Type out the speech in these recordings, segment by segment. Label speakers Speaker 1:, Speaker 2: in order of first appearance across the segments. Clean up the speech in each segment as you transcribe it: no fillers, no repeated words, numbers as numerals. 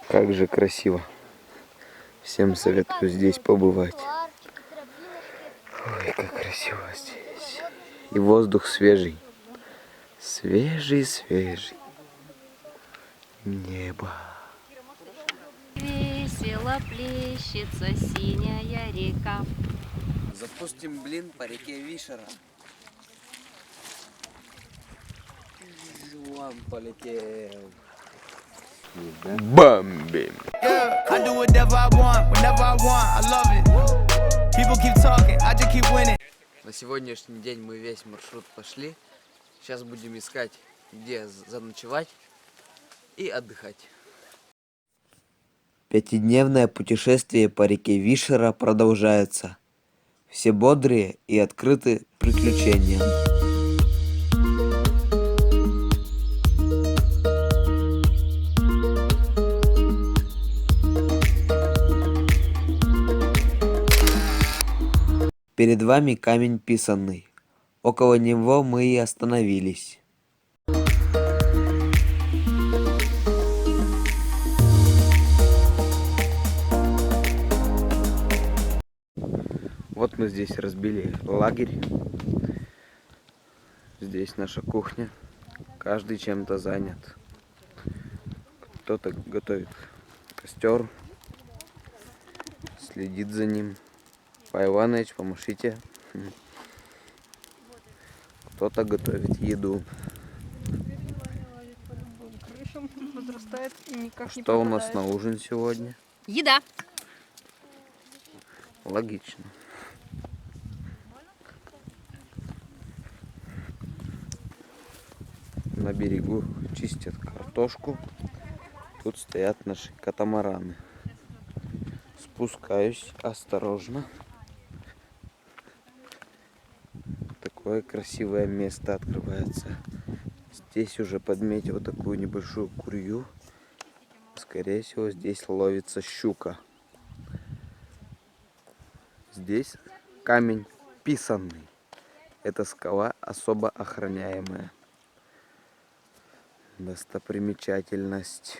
Speaker 1: Как же красиво. Всем советую здесь побывать. Ой, как красиво здесь. И воздух свежий. Свежий, свежий. Небо.
Speaker 2: Весело плещется синяя река.
Speaker 1: Запустим блин по реке Вишера. Вон полетел. Бомбим.
Speaker 3: I do whatever I want, whenever I want, I love it. People keep talking, I just keep winning.
Speaker 1: На сегодняшний день мы весь маршрут пошли. Сейчас будем искать, где заночевать и отдыхать. Пятидневное путешествие по реке Вишера продолжается. Все бодрые и открыты приключениям. Перед вами камень писанный. Около него мы и остановились. Вот мы здесь разбили лагерь. Здесь наша кухня. Каждый чем-то занят. Кто-то готовит костер, следит за ним. Павел Иванович, помашите. Кто-то готовит еду. Что у нас на ужин сегодня?
Speaker 2: Еда.
Speaker 1: Логично. На берегу чистят картошку. Тут стоят наши катамараны. Спускаюсь осторожно. Такое красивое место открывается. Здесь уже подметил такую небольшую курью. Скорее всего, здесь ловится щука. Здесь камень писанный. Это скала особо охраняемая. Достопримечательность.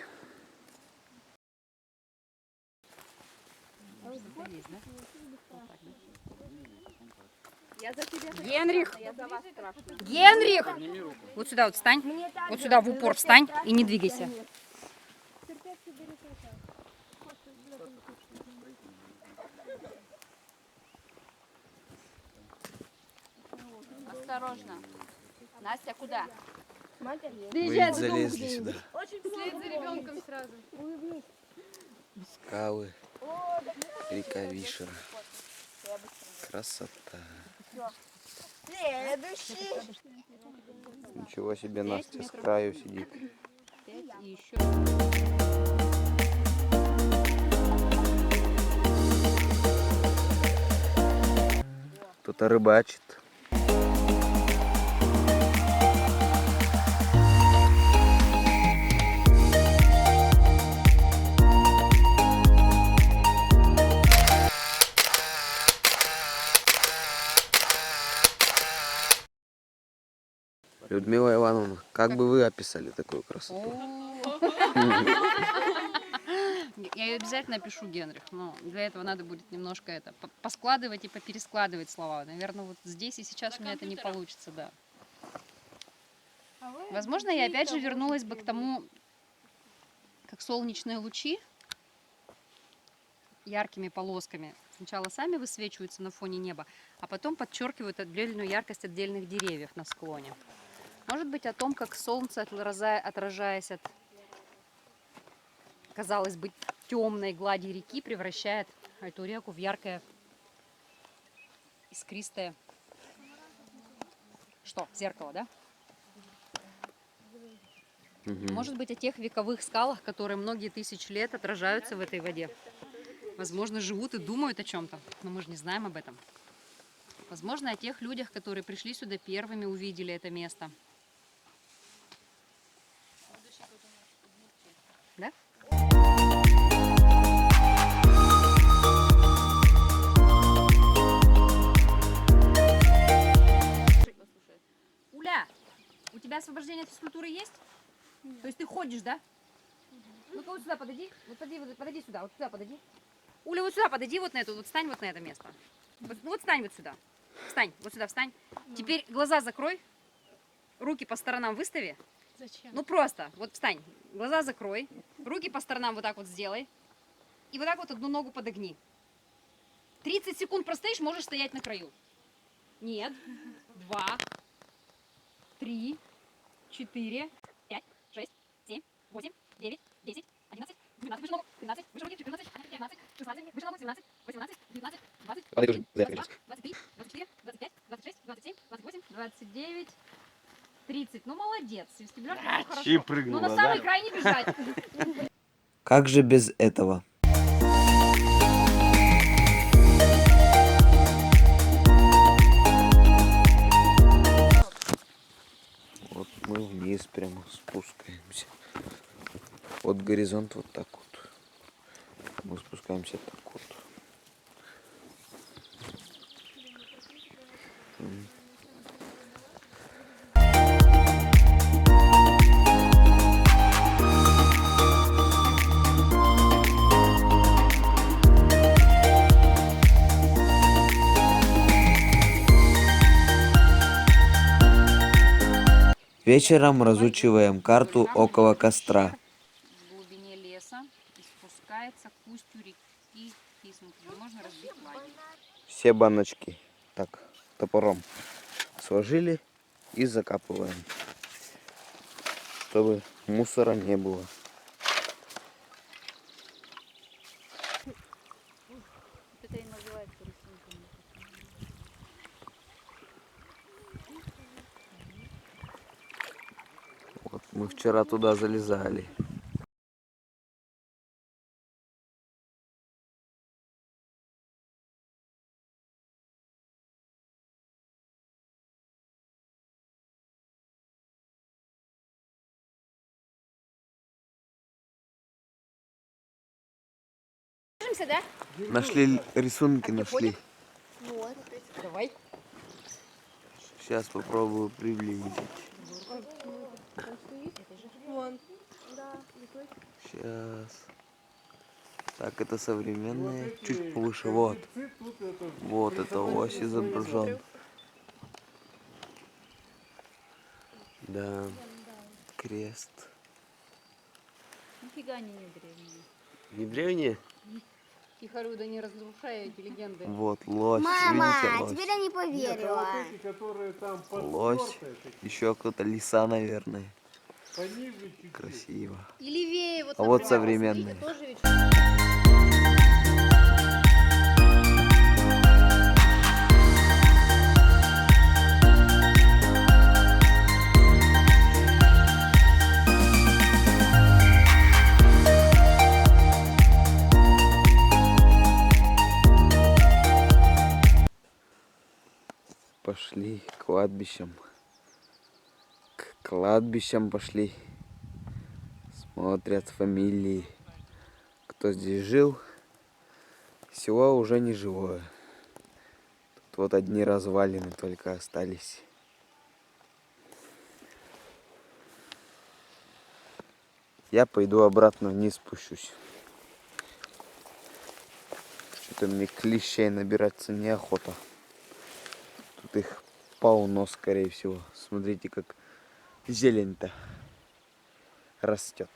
Speaker 2: Генрих! Генрих! Вот сюда вот встань. Вот сюда в упор встань и не двигайся. Осторожно. Настя, куда?
Speaker 1: Мы залезли сюда.
Speaker 4: Вслед за ребенком сразу.
Speaker 1: Скалы. Река Вишера. Красота.
Speaker 4: Следующий.
Speaker 1: Ничего себе, Настя с краю сидит.
Speaker 2: И еще.
Speaker 1: Кто-то рыбачит. Людмила Ивановна, как бы вы описали такую красоту?
Speaker 2: Я ее обязательно пишу, Генрих, но для этого надо будет немножко это поскладывать и поперескладывать слова. Наверное, вот здесь и сейчас у меня это не получится, да. Возможно, я опять же вернулась бы к тому, как солнечные лучи яркими полосками сначала сами высвечиваются на фоне неба, а потом подчеркивают отдельную яркость отдельных деревьев на склоне. Может быть, о том, как солнце, отражаясь от, казалось бы, темной глади реки, превращает эту реку в яркое, искристое, что, зеркало, да? Может быть, о тех вековых скалах, которые многие тысячи лет отражаются в этой воде. Возможно, живут и думают о чем-то, но мы же не знаем об этом. Возможно, о тех людях, которые пришли сюда первыми, увидели это место. Да? Уля, у тебя освобождение от физкультуры есть? То есть ты ходишь, да? Ну-ка вот сюда подойди. Вот подойди сюда, вот сюда подойди. Уля, вот сюда подойди, вот на эту, вот встань вот на это место. Вот, ну вот встань вот сюда. Встань, вот сюда встань. Теперь глаза закрой, руки по сторонам выстави.
Speaker 4: Зачем?
Speaker 2: Ну просто, вот встань, глаза закрой, руки по сторонам вот так вот сделай. И вот так вот одну ногу подогни. 30 секунд простоишь, можешь стоять на краю. Нет. 2, 3, 4, 5, 6, 7, 8, 9, 10, 11, 12, выше ногу, 13, выше руки, 14, 15, 16, выше ногу, 17, 18, 19, 20, 21, 22, 23, 24, 25, 26, 27, 28, 29, 30. Ну молодец, вестибулярно хорошо.
Speaker 5: И прыгнула,
Speaker 2: Но на самый
Speaker 5: да?
Speaker 2: край не бежать.
Speaker 1: Как же без этого? Вот мы вниз прямо спускаемся. Вот горизонт вот так вот. Мы спускаемся так вот. Вечером разучиваем карту около костра.
Speaker 2: В глубине леса и спускается к устью реки Фисмут, где можно разбить лагерь.
Speaker 1: Все баночки так топором сложили и закапываем, чтобы мусора не было.
Speaker 2: Это и называется рисунком.
Speaker 1: Вот мы вчера туда залезали.
Speaker 2: Держимся, да?
Speaker 1: Нашли рисунки, нашли.
Speaker 2: Вот. Давай.
Speaker 1: Сейчас попробую приблизить.
Speaker 4: Вон.
Speaker 1: Сейчас. Так, это современное, чуть повыше. Вот. Вот это ось изображен. Да. Крест.
Speaker 2: Нифига они не древние.
Speaker 5: Не древние?
Speaker 2: Тихоруда, не разрушай эти легенды.
Speaker 1: Вот лось.
Speaker 6: Мама,
Speaker 1: Видите, лось?
Speaker 6: теперь я не поверила.
Speaker 1: Лось. Еще кто-то лиса, наверное. Красиво.
Speaker 2: И левее, вот,
Speaker 1: А вот
Speaker 2: например,
Speaker 1: современные.
Speaker 2: посмотрите, тоже ведь.
Speaker 1: Пошли к кладбищам. К кладбищам пошли. Смотрят фамилии. Кто здесь жил. Село уже не живое. Тут вот одни развалины только остались. Я пойду обратно вниз спущусь. Что-то мне клещей набираться неохота. Тут их полно, скорее всего. Смотрите, как зелень-то растет.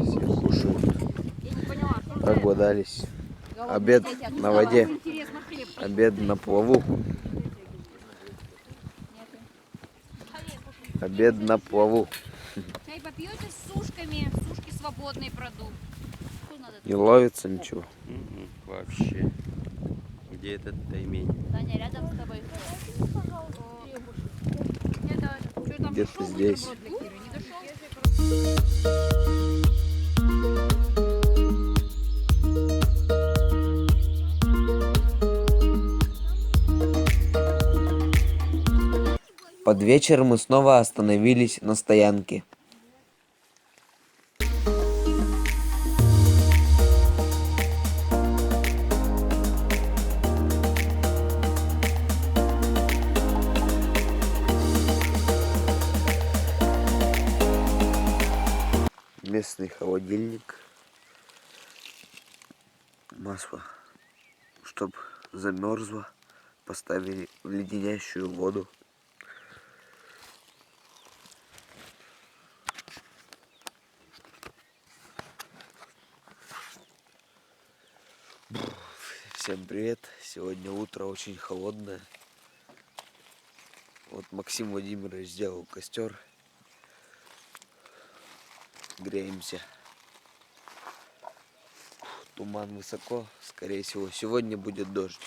Speaker 1: Все кушают. Проголодались. Обед на воде. Обед на плаву. Обед на плаву.
Speaker 2: Чай попьете с сушками, сушки свободный продукт.
Speaker 1: Не ловится ничего.
Speaker 5: Вообще. Где этот таймень?
Speaker 2: Таня, рядом с тобой.
Speaker 1: где-то здесь. Под вечер мы снова остановились на стоянке. Местный холодильник. Масло, чтоб замерзло, поставили в леденящую воду. Всем привет! Сегодня утро очень холодное. Вот Максим Владимирович сделал костер. Греемся. Туман высоко. Скорее всего, сегодня будет дождь.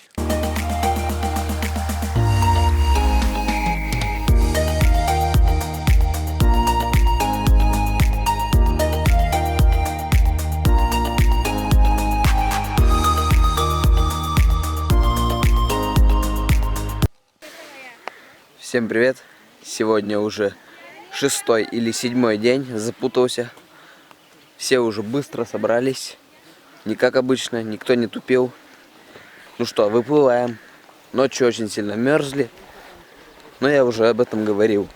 Speaker 1: Всем привет! Сегодня уже 6-й или 7-й день, запутался. Все уже быстро собрались. Не как обычно, никто не тупил. Ну что, выплываем. Ночью очень сильно мерзли. Но я уже об этом говорил.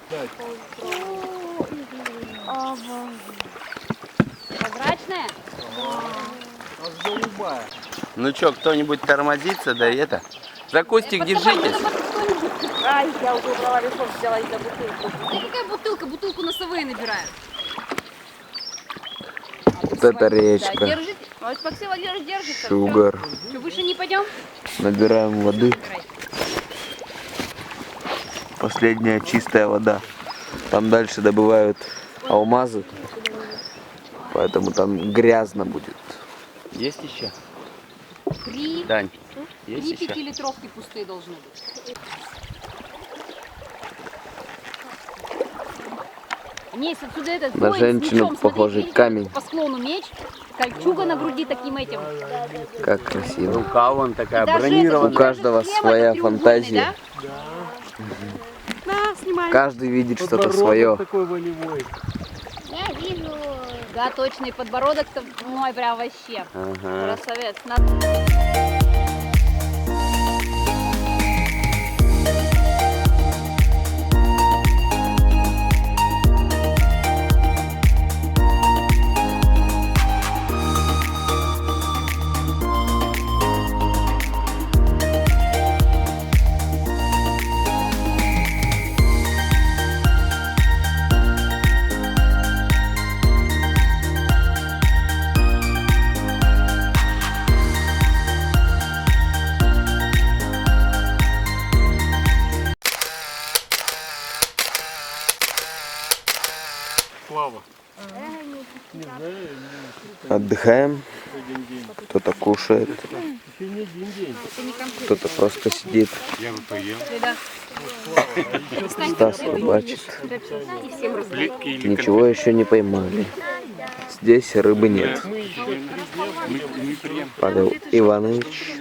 Speaker 2: Прозрачная?
Speaker 5: Ну чё, кто-нибудь тормозится, да это? За кустик держитесь.
Speaker 2: Ай, я уже убрала решок, взяла из-за бутылку. Да какая бутылка? Бутылку носовые набирают.
Speaker 1: Вот это речка.
Speaker 2: Да, держите. Вот Максим Владимирович держится.
Speaker 1: Шугар.
Speaker 2: Что, выше не пойдем?
Speaker 1: Набираем воды. Последняя чистая вода. Там дальше добывают алмазы. Поэтому там грязно будет.
Speaker 5: Есть еще?
Speaker 2: Три.
Speaker 5: Дань, есть
Speaker 2: 3
Speaker 5: еще?
Speaker 2: 5-литровки пустые должны быть. Есть отсюда этот
Speaker 1: На
Speaker 2: воин с
Speaker 1: женщину
Speaker 2: мечом,
Speaker 1: похожий
Speaker 2: смотри,
Speaker 1: камень.
Speaker 2: по склону меч, кольчуга на груди таким этим.
Speaker 1: Как красиво.
Speaker 5: Рука вон такая
Speaker 2: Даже
Speaker 5: бронированная.
Speaker 1: У каждого
Speaker 2: шлем
Speaker 1: своя
Speaker 2: этот треугольный,
Speaker 1: фантазия.
Speaker 2: Да? На, снимаем.
Speaker 1: Каждый видит что-то свое.
Speaker 2: Я вижу. Да, точно, и подбородок-то мой прям вообще.
Speaker 5: Ага.
Speaker 2: Красавец.
Speaker 1: Отдыхаем. Кто-то кушает. Кто-то просто сидит. Стас рыбачит. Ничего еще не поймали. Здесь рыбы нет. Павел Иванович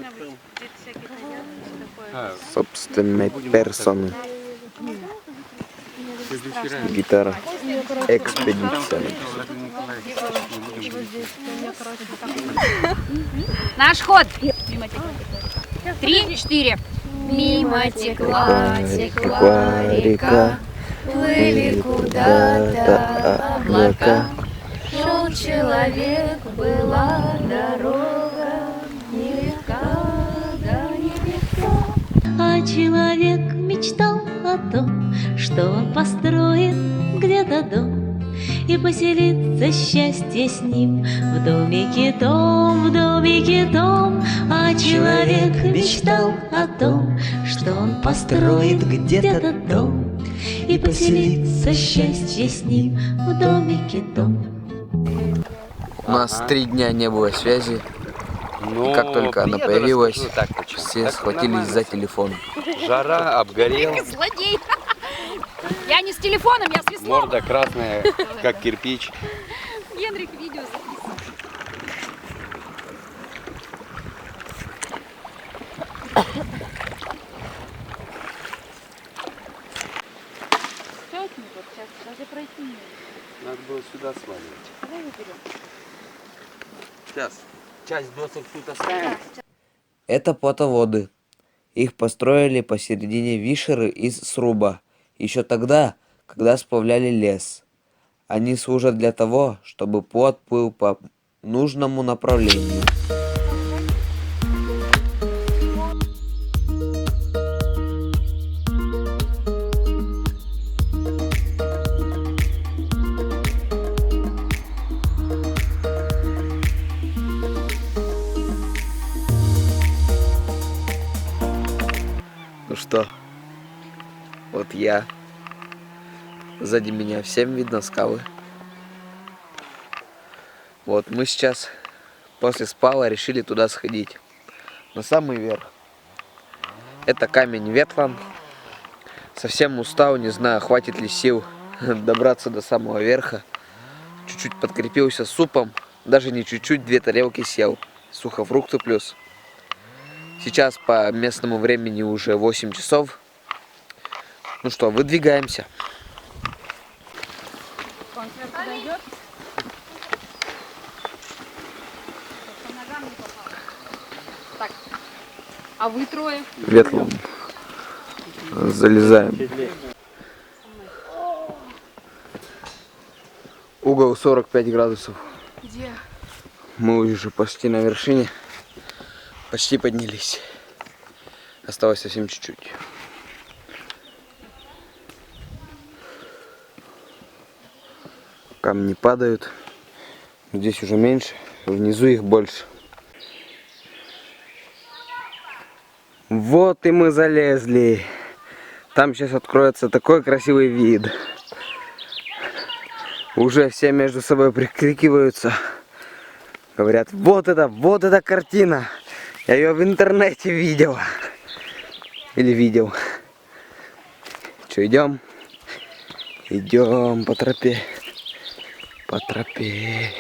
Speaker 1: собственной персоны. Гитара. Экспедиция.
Speaker 2: Наш ход. 3, 4. Мимо текла, текла река, плыли куда-то облака. Шел человек, была дорога, нелегка, да нелегка.
Speaker 6: А человек мечтал о том, что он построит где-то дом и поселится счастье с ним в домике том, в домике том. А человек мечтал о том, что он построит где-то дом и поселится счастье с ним в домике том.
Speaker 1: У нас 3 дня не было связи. И как только она появилась, все схватились за телефон.
Speaker 5: Жара, обгорел.
Speaker 2: Злодей. Я не с телефоном, я с веслом.
Speaker 5: Морда красная, как кирпич.
Speaker 2: Генрих видео записывает.
Speaker 5: Надо было сюда сваливать. Сейчас. Часть досок тут оставим.
Speaker 1: Это плотоводы. Их построили посередине Вишеры из сруба, еще тогда, когда сплавляли лес. Они служат для того, чтобы плот плыл по нужному направлению. Ну что, вот я, сзади меня всем видно скалы. Вот мы сейчас после сплава решили туда сходить, на самый верх. Это камень Ветлан. Совсем устал, не знаю, хватит ли сил добраться до самого верха. Чуть-чуть подкрепился супом, даже не чуть-чуть, 2 тарелки съел, сухофрукты плюс. Сейчас по местному времени уже 8 часов. Ну что, выдвигаемся.
Speaker 2: Так, а вы трое?
Speaker 1: Ветлом. Залезаем. Угол 45 градусов.
Speaker 4: Где?
Speaker 1: Мы уже почти на вершине. Почти поднялись. Осталось совсем чуть-чуть. Камни падают. Здесь уже меньше, внизу их больше. Вот и мы залезли. Там сейчас откроется такой красивый вид. Уже все между собой прикрикиваются. Говорят, вот эта картина. Я ее в интернете видел. Или видел. Че, идем? Идем по тропе. По тропе.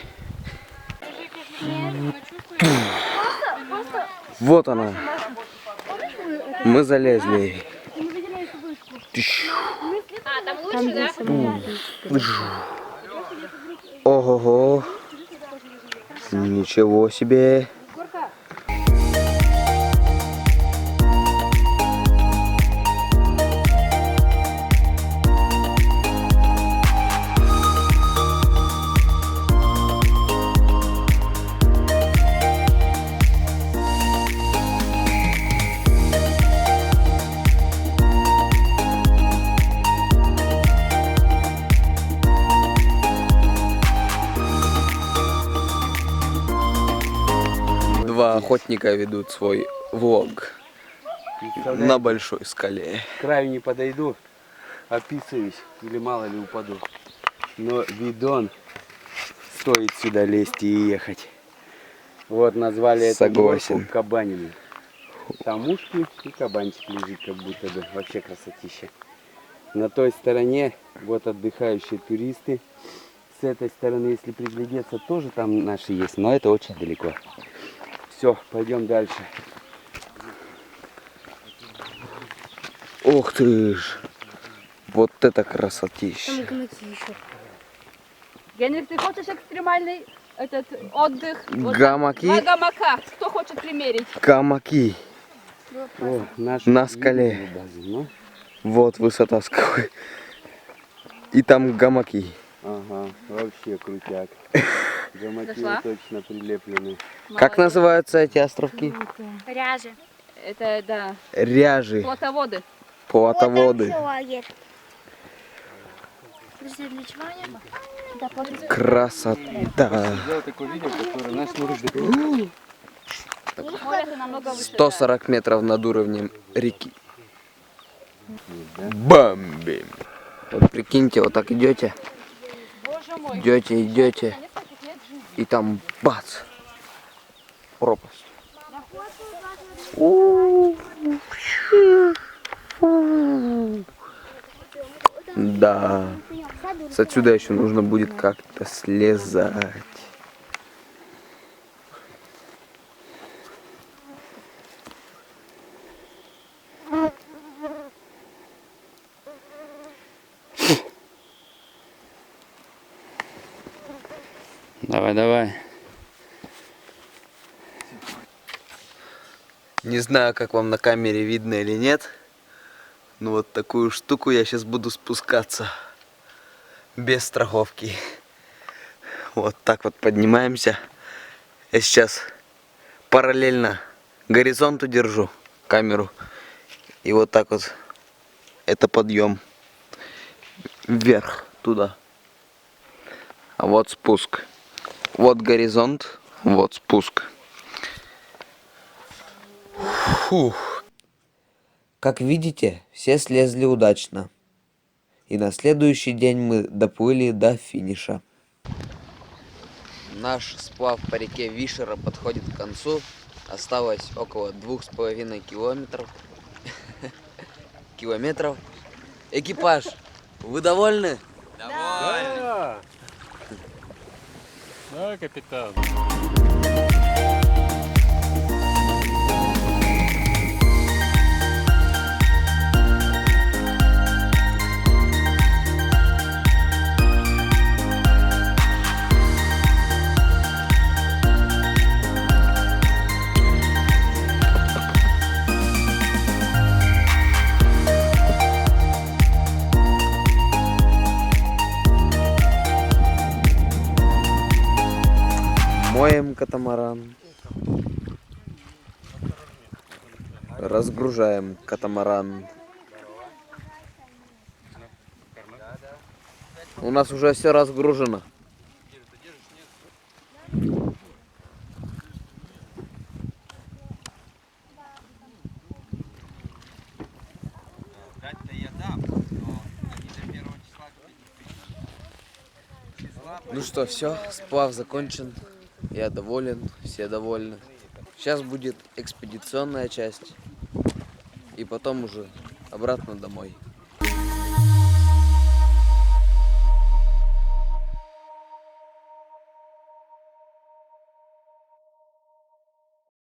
Speaker 1: Вот она. Мы залезли. Ого-го. Ничего себе. Два охотника ведут свой влог на большой скале.
Speaker 5: К краю не подойду, описываюсь, или мало ли упаду. Но видон, стоит сюда лезть и ехать. Вот назвали это
Speaker 1: Согласен.
Speaker 5: горку Кабанину. Там ушки и кабанчик лежит, как будто бы. Вообще красотища. На той стороне вот отдыхающие туристы. С этой стороны, если приглядеться, тоже там наши есть, но это очень далеко. Все, пойдем дальше.
Speaker 1: Ух ты ж. Вот это красотища.
Speaker 4: Генрих, ты хочешь экстремальный этот отдых?
Speaker 1: Гамаки.
Speaker 4: Два гамака. Кто хочет примерить?
Speaker 1: Гамаки.
Speaker 5: О, наши
Speaker 1: На скале.
Speaker 5: видели базу, ну?
Speaker 1: Вот высота скалы. И там гамаки.
Speaker 5: Ага, вообще крутяк. Гамаки
Speaker 2: Зашла?
Speaker 5: точно прилеплены.
Speaker 1: Как называются эти островки?
Speaker 4: Ряжи. Это, да,
Speaker 1: Ряжи.
Speaker 2: Плотоводы.
Speaker 1: Плотоводы. Красота.
Speaker 5: Сделал такое видео, которое наш
Speaker 2: Море намного выше.
Speaker 1: 140 метров над уровнем реки. Бомбим. Вот прикиньте, вот так идете. Идете. И там бац. Пропасть. Да. С отсюда еще нужно будет как-то слезать.
Speaker 5: Давай, давай.
Speaker 1: Не знаю, как вам на камере видно или нет, но вот такую штуку я сейчас буду спускаться без страховки. Вот так вот поднимаемся. Я сейчас параллельно горизонту держу камеру. И вот так вот это подъем вверх туда. А вот спуск. Вот горизонт, вот спуск. Фух. Как видите, все слезли удачно. И на следующий день мы доплыли до финиша. Наш сплав по реке Вишера подходит к концу. Осталось около 2,5 километров. Экипаж, вы довольны?
Speaker 7: Да, капитан.
Speaker 1: Моем катамаран. Разгружаем катамаран. У нас уже все разгружено. Ну что, все, сплав закончен. Я доволен, все довольны. Сейчас будет экспедиционная часть. И потом уже обратно домой.